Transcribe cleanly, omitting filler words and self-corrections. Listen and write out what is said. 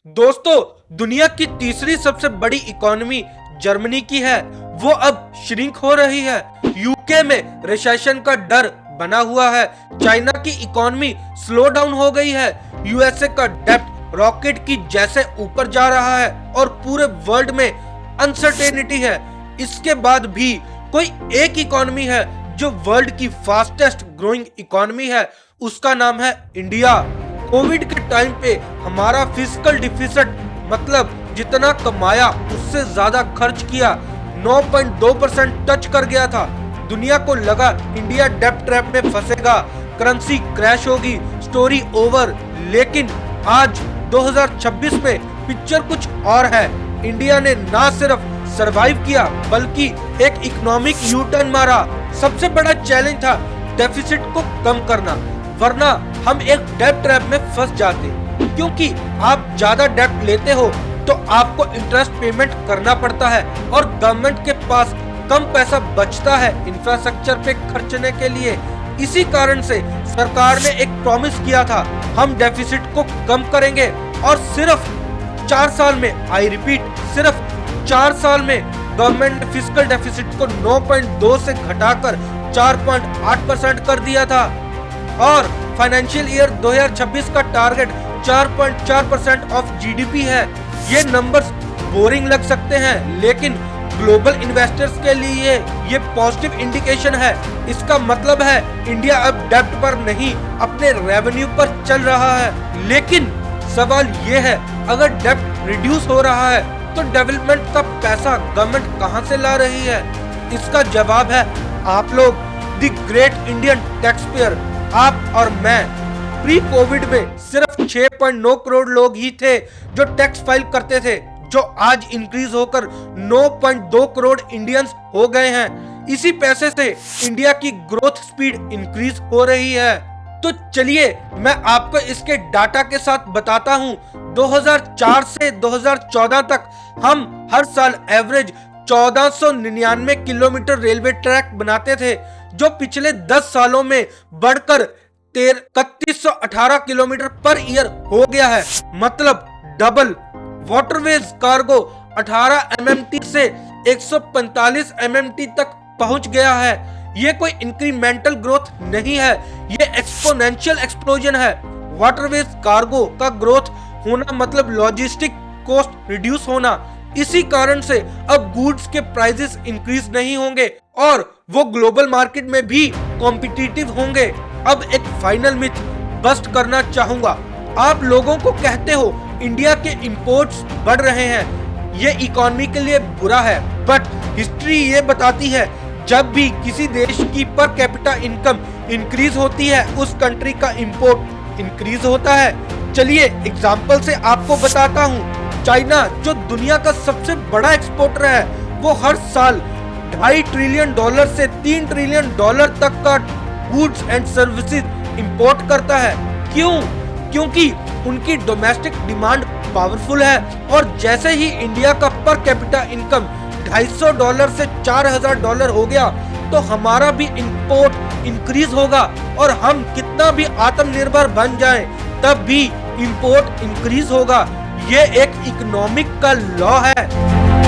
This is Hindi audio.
दोस्तों, दुनिया की तीसरी सबसे बड़ी इकोनॉमी जर्मनी की है, वो अब श्रिंक हो रही है। यूके में रिसेशन का डर बना हुआ है। चाइना की इकोनॉमी स्लो डाउन हो गई है। यूएसए का डेब्ट रॉकेट की जैसे ऊपर जा रहा है और पूरे वर्ल्ड में अनसर्टेनिटी है। इसके बाद भी कोई एक इकोनॉमी है जो वर्ल्ड की फास्टेस्ट ग्रोइंग इकोनॉमी है, उसका नाम है इंडिया। कोविड के टाइम पे हमारा फिस्कल डिफिसिट मतलब जितना कमाया उससे ज्यादा खर्च किया 9.2% टच कर गया था। दुनिया को लगा इंडिया डेब्ट ट्रैप में फंसेगा, करेंसी क्रैश होगी, स्टोरी ओवर। लेकिन आज 2026 में पिक्चर कुछ और है। इंडिया ने ना सिर्फ सरवाइव किया बल्कि एक इकोनॉमिक यू टर्न मारा। सबसे बड़ा चैलेंज था डेफिसिट को कम करना, वरना हम एक डेब्ट ट्रैप में फंस जाते, क्योंकि आप ज्यादा डेब्ट लेते हो तो आपको इंटरेस्ट पेमेंट करना पड़ता है और गवर्नमेंट के पास कम पैसा बचता है इंफ्रास्ट्रक्चर पे खर्चने के लिए। इसी कारण से सरकार ने एक प्रॉमिस किया था, हम डेफिसिट को कम करेंगे और सिर्फ 4 साल में, आई रिपीट सिर्फ 4 साल में गवर्नमेंट ने फिस्कल डेफिसिट को 9.2 से घटाकर 4.8% कर दिया था और फाइनेंशियल ईयर 2026 का टारगेट 4.4% ऑफ जीडीपी है। ये नंबर्स बोरिंग लग सकते हैं, लेकिन ग्लोबल इन्वेस्टर्स के लिए ये पॉजिटिव इंडिकेशन है। इसका मतलब है इंडिया अब डेब्ट पर नहीं, अपने रेवेन्यू पर चल रहा है। लेकिन सवाल ये है, अगर डेब्ट रिड्यूस हो रहा है तो डेवलपमेंट का पैसा गवर्नमेंट कहां से ला रही है? इसका जवाब है आप लोग, द ग्रेट इंडियन टैक्सपेयर। आप और मैं। प्री कोविड में सिर्फ 6.9 करोड़ लोग ही थे जो टैक्स फाइल करते थे, जो आज इंक्रीज होकर 9.2 करोड़ इंडियंस हो गए हैं। इसी पैसे से इंडिया की ग्रोथ स्पीड इंक्रीज हो रही है। तो चलिए मैं आपको इसके डाटा के साथ बताता हूं। 2004 से 2014 तक हम हर साल एवरेज 1499 किलोमीटर रेलवे ट्रैक बनाते थे, जो पिछले 10 सालों में बढ़कर 3118 किलोमीटर पर ईयर हो गया है, मतलब डबल। वाटरवेज कार्गो 18 एमएमटी से 145 एमएमटी तक पहुंच गया है। ये कोई इंक्रीमेंटल ग्रोथ नहीं है, ये एक्सपोनेंशियल एक्सप्लोजन है। वाटरवेज कार्गो का ग्रोथ होना मतलब लॉजिस्टिक कॉस्ट रिड्यूस होना। इसी कारण से अब गुड्स के प्राइसेस इंक्रीज नहीं होंगे और वो ग्लोबल मार्केट में भी कॉम्पिटिटिव होंगे। अब एक फाइनल मिथ बस्ट करना चाहूंगा। आप लोगों को कहते हो इंडिया के इंपोर्ट्स बढ़ रहे हैं, ये इकोनॉमी के लिए बुरा है, बट हिस्ट्री ये बताती है जब भी किसी देश की पर कैपिटा इनकम इंक्रीज होती है, उस कंट्री का इंपोर्ट इंक्रीज होता है। चलिए एग्जांपल से आपको बताता हूँ। चाइना, जो दुनिया का सबसे बड़ा एक्सपोर्टर है, वो हर साल $2.5 ट्रिलियन से $3 ट्रिलियन तक का गुड्स एंड सर्विसेज इंपोर्ट करता है। क्यों? क्योंकि उनकी डोमेस्टिक डिमांड पावरफुल है और जैसे ही इंडिया का पर कैपिटा इनकम $250 से $4000 हो गया तो हमारा भी इंपोर्ट इंक्रीज होगा और हम कितना भी आत्मनिर्भर बन जाएं, तब भी इंपोर्ट इंक्रीज होगा। ये एक इकोनॉमिक का लॉ है।